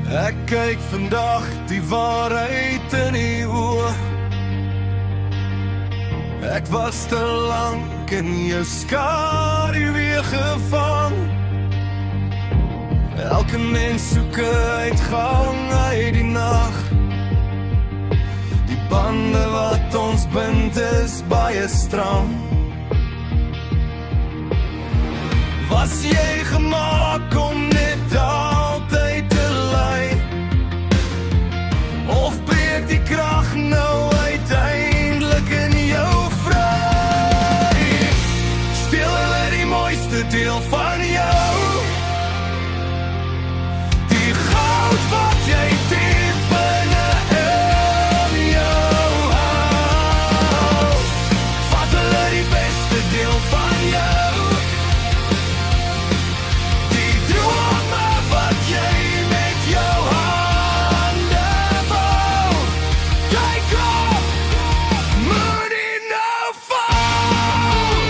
Ek kyk vandag die waarheid in die oë. Ek was te lank in jou skaduwee gevang. Elke mens soek 'n uitgang uit die nag. Die bande wat ons bind is baie stram. Was jy gemaak om net altyd te ly? Of breek die krag nou uiteindelik in jou vry? Steel hulle die mooiste deel van jou, die goud wat jy diep binne in jou hou. Vat hulle die beste deel van jou, die drome wat jy met jou hande bou. Kyk op, moet nie nou val.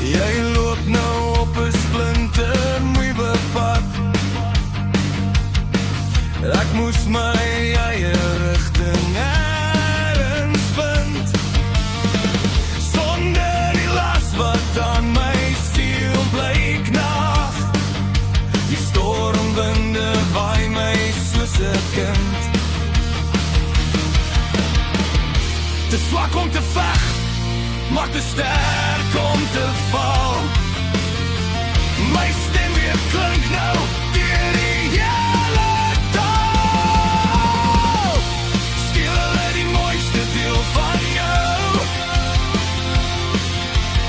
Jy loop nou op 'n splinternuwe pad. Ek moes my eie rigting ergens vind, sonder die las wat aan my siel bly knag. Die stormwinde waai my soos 'n kind. Te swak om te veg, maar te sterk om te val. My stem weer klink nou deur die hele dal. Steel hulle die mooiste deel van jou,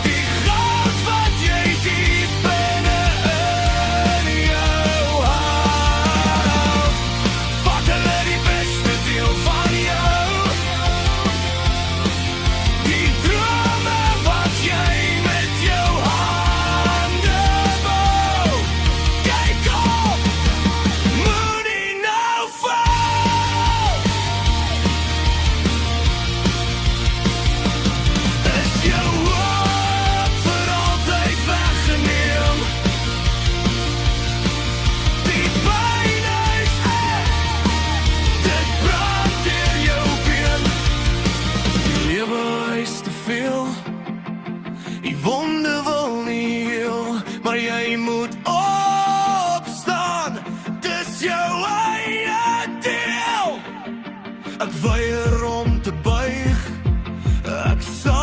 die goud wat jy diep binne in jou hou. Vat hulle die beste deel van jou, die drome wat jy met jou hande bou. Kyk op, moet nie nou val. Is jou hoop vir altyd weggeneem? Die pyn is erg, dit brand deur jou been. Die lewe is te veel, die wonde wil nie heel, maar jy moet opstaan, dis jou eie deel. Ek weier om te buig, ek sal